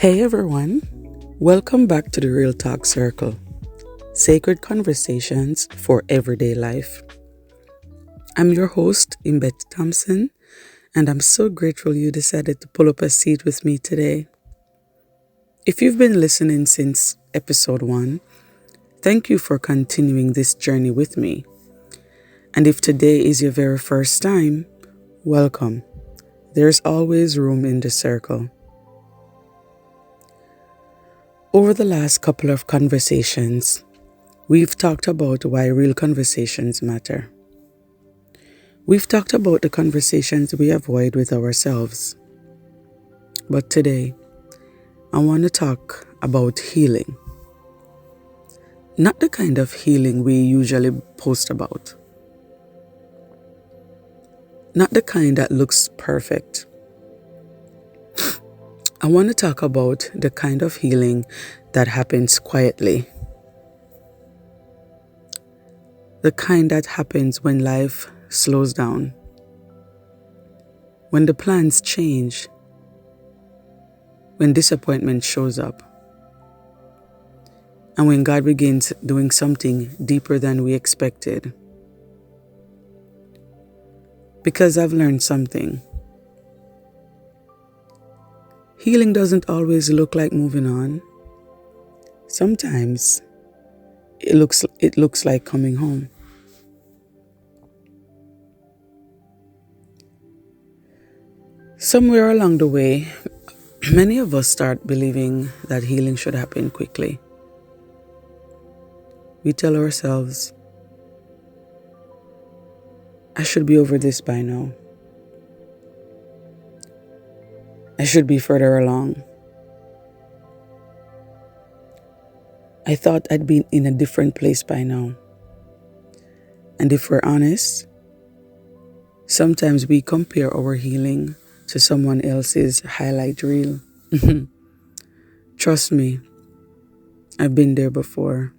Hey everyone, welcome back to the Real Talk Circle, sacred conversations for everyday life. I'm your host, Unmet Thompson, and I'm so grateful you decided to pull up a seat with me today. If you've been listening since episode 1, thank you for continuing this journey with me. And if today is your very first time, welcome. There's always room in the circle. Over the last couple of conversations, we've talked about why real conversations matter. We've talked about the conversations we avoid with ourselves. But today, I want to talk about healing. Not the kind of healing we usually post about. Not the kind that looks perfect. I want to talk about the kind of healing that happens quietly. The kind that happens when life slows down. When the plans change. When disappointment shows up. And when God begins doing something deeper than we expected. Because I've learned something. Healing doesn't always look like moving on. Sometimes it looks like coming home. Somewhere along the way, many of us start believing that healing should happen quickly. We tell ourselves, I should be over this by now. I should be further along. I thought I'd be in a different place by now. And if we're honest, sometimes we compare our healing to someone else's highlight reel. Trust me, I've been there before.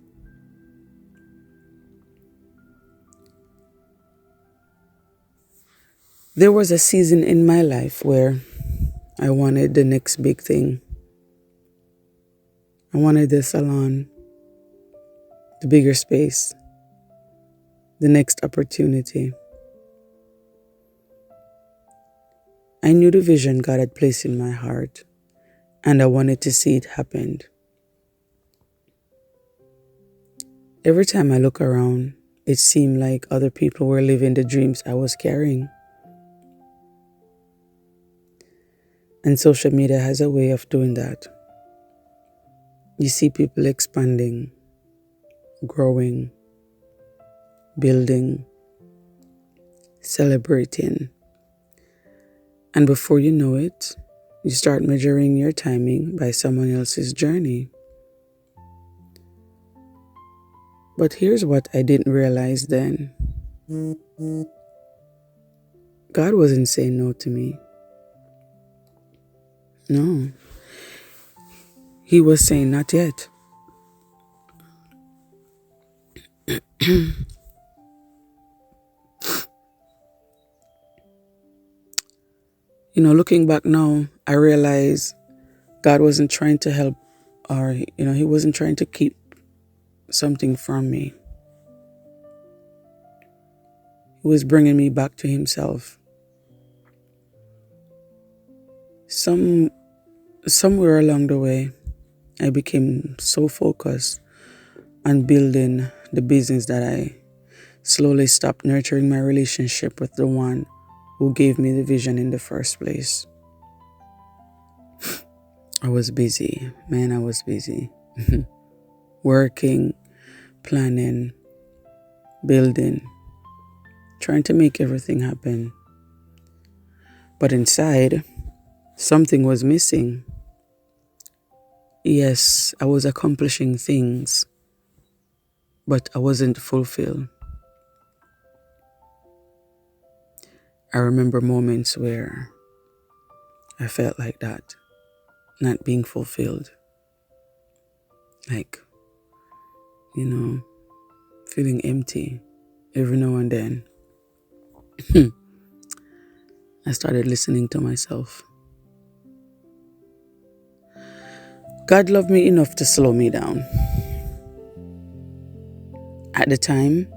There was a season in my life where I wanted the next big thing. I wanted the salon, the bigger space, the next opportunity. I knew the vision God had placed in my heart, and I wanted to see it happen. Every time I look around, it seemed like other people were living the dreams I was carrying. And social media has a way of doing that. You see people expanding, growing, building, celebrating. And before you know it, you start measuring your timing by someone else's journey. But here's what I didn't realize then. God wasn't saying no to me. No. He was saying not yet. Looking back now, I realize God wasn't trying to help or, He wasn't trying to keep something from me. He was bringing me back to Himself. Somewhere along the way, I became so focused on building the business that I slowly stopped nurturing my relationship with the one who gave me the vision in the first place. I was busy. Man, I was busy. Working, planning, building, trying to make everything happen. But inside, something was missing. Yes, I was accomplishing things, but I wasn't fulfilled. I remember moments where I felt like that, not being fulfilled. Like, feeling empty every now and then. I started listening to myself. God loved me enough to slow me down. At the time,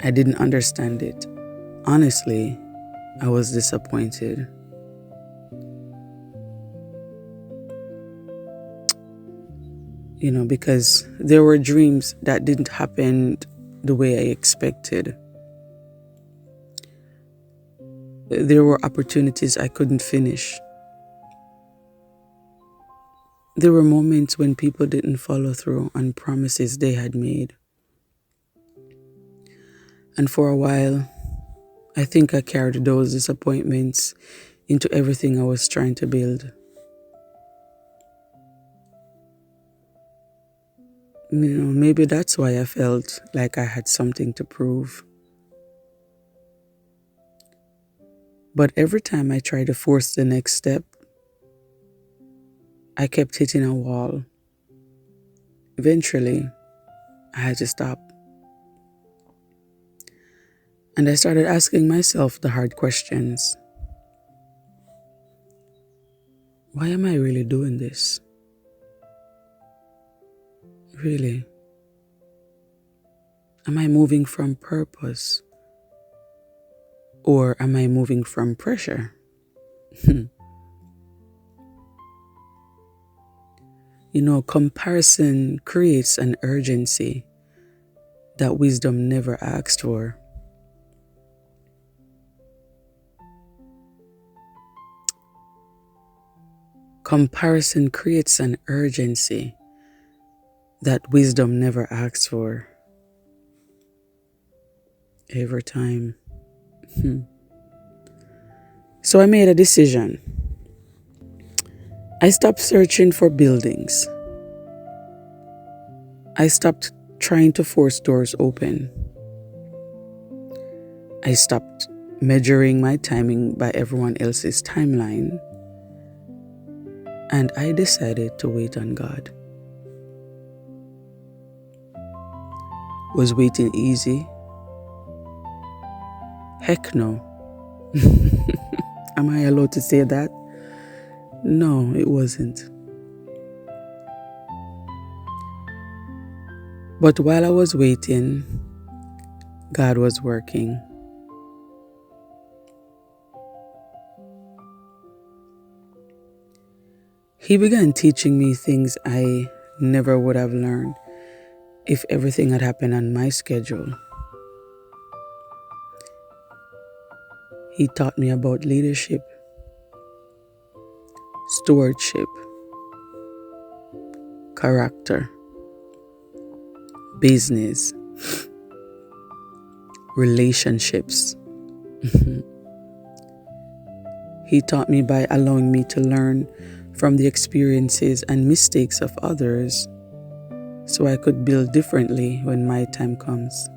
I didn't understand it. Honestly, I was disappointed. Because there were dreams that didn't happen the way I expected. There were opportunities I couldn't finish. There were moments when people didn't follow through on promises they had made. And for a while, I think I carried those disappointments into everything I was trying to build. Maybe that's why I felt like I had something to prove. But every time I tried to force the next step, I kept hitting a wall. Eventually, I had to stop. And I started asking myself the hard questions. Why am I really doing this? Really? Am I moving from purpose? Or am I moving from pressure? Comparison creates an urgency that wisdom never asked for. Comparison creates an urgency that wisdom never asks for. Every time. So I made a decision. I stopped searching for buildings. I stopped trying to force doors open. I stopped measuring my timing by everyone else's timeline. And I decided to wait on God. Was waiting easy? Heck no. Am I allowed to say that? No, it wasn't. But while I was waiting, God was working. He began teaching me things I never would have learned if everything had happened on my schedule. He taught me about leadership, stewardship, character, business, relationships. He taught me by allowing me to learn from the experiences and mistakes of others so I could build differently when my time comes.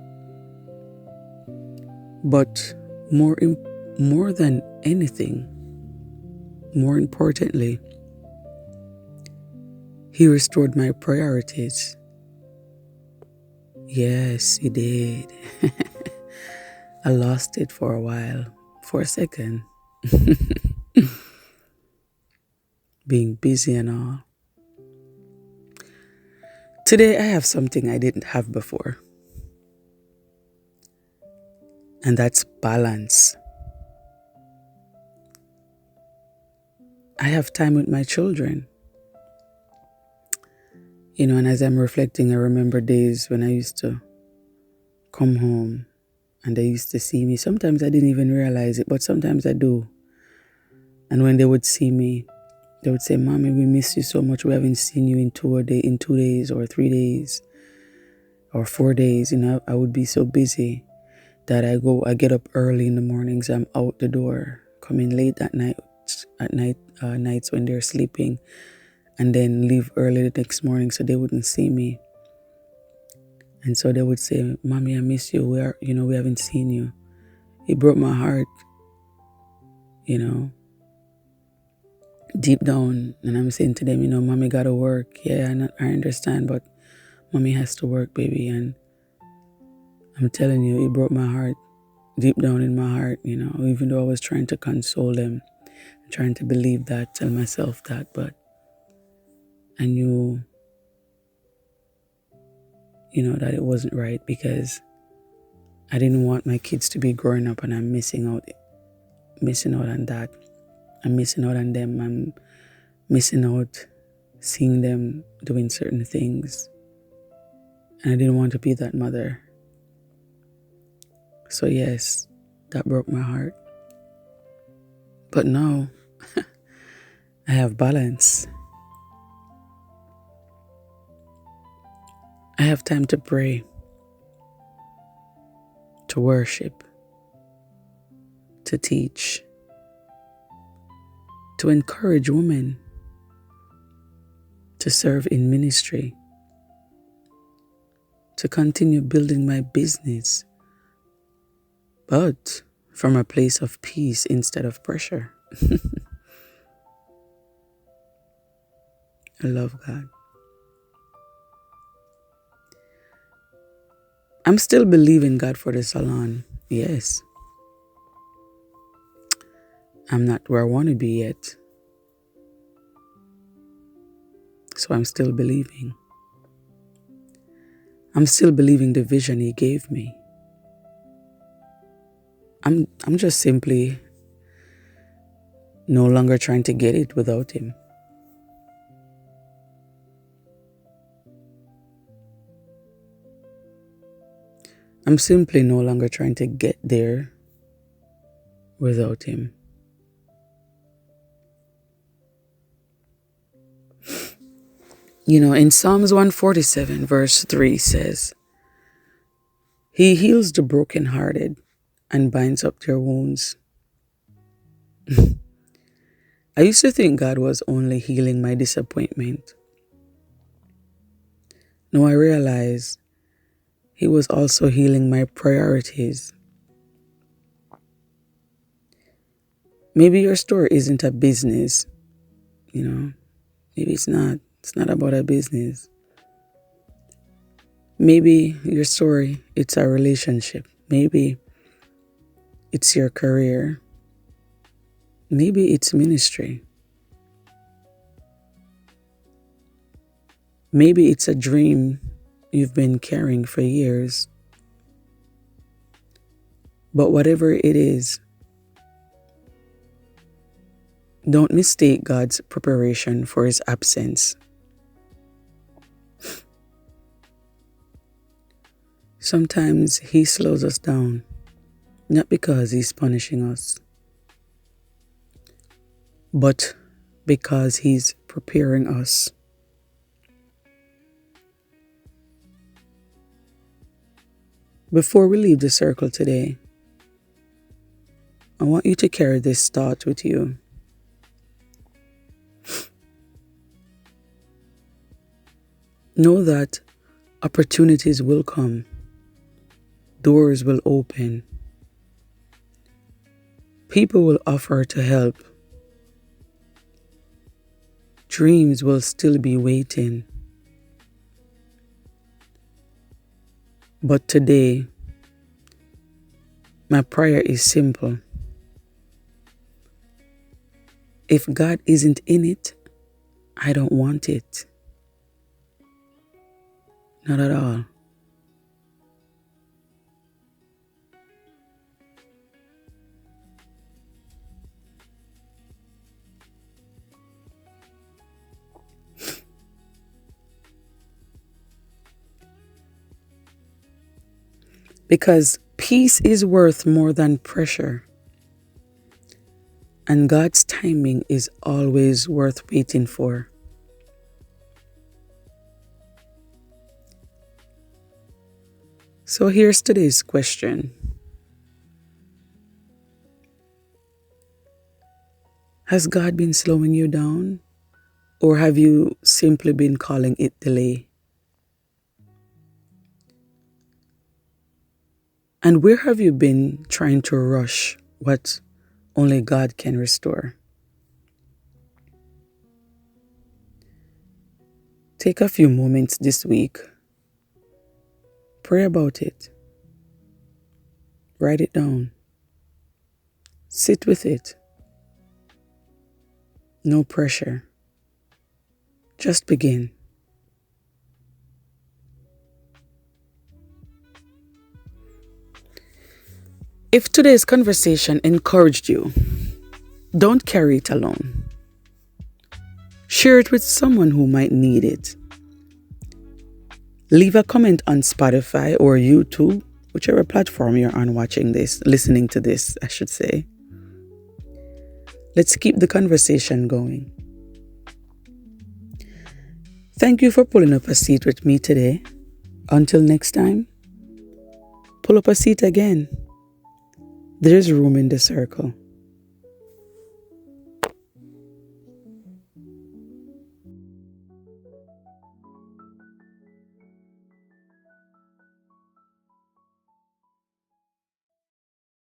But more than anything, more importantly, He restored my priorities. Yes, He did. I lost it for a while, for a second. Being busy and all. Today I have something I didn't have before. And that's balance. I have time with my children. And as I'm reflecting, I remember days when I used to come home and they used to see me. Sometimes I didn't even realize it, but sometimes I do. And when they would see me, they would say, "Mommy, we miss you so much. We haven't seen you in 2 days or 3 days or 4 days." I would be so busy that I get up early in the mornings. I'm out the door, coming late at nights when they're sleeping, and then leave early the next morning so they wouldn't see me. And so they would say, "Mommy, I miss you. We haven't seen you." It broke my heart, deep down. And I'm saying to them, "Mommy gotta work." Yeah, I understand, but Mommy has to work, baby. And I'm telling you, it broke my heart, deep down in my heart, even though I was trying to console them, trying to believe that, tell myself that, but I knew, that it wasn't right because I didn't want my kids to be growing up and I'm missing out on that. I'm missing out on them. I'm missing out seeing them doing certain things. And I didn't want to be that mother. So yes, that broke my heart. But now I have balance. I have time to pray, to worship, to teach, to encourage women, to serve in ministry, to continue building my business, but from a place of peace instead of pressure. I love God. I'm still believing God for the salon. Yes. I'm not where I want to be yet. So I'm still believing. I'm still believing the vision He gave me. I'm just simply no longer trying to get it without Him. I'm simply no longer trying to get there without Him. In Psalms 147 verse 3 says, He heals the brokenhearted and binds up their wounds. I used to think God was only healing my disappointment. Now I realize He was also healing my priorities. Maybe your story isn't a business, Maybe it's not. It's not about a business. Maybe your story, it's a relationship. Maybe it's your career. Maybe it's ministry. Maybe it's a dream you've been carrying for years. But whatever it is, don't mistake God's preparation for His absence. Sometimes He slows us down, not because He's punishing us, but because He's preparing us. Before we leave the circle today, I want you to carry this thought with you. Know that opportunities will come, doors will open, people will offer to help, dreams will still be waiting. But today, my prayer is simple. If God isn't in it, I don't want it. Not at all. Because peace is worth more than pressure. And God's timing is always worth waiting for. So here's today's question. Has God been slowing you down? Or have you simply been calling it delay? And where have you been trying to rush what only God can restore? Take a few moments this week. Pray about it. Write it down. Sit with it. No pressure. Just begin. If today's conversation encouraged you, don't carry it alone. Share it with someone who might need it. Leave a comment on Spotify or YouTube, whichever platform you're on listening to this, I should say. Let's keep the conversation going. Thank you for pulling up a seat with me today. Until next time, pull up a seat again. There's room in the circle.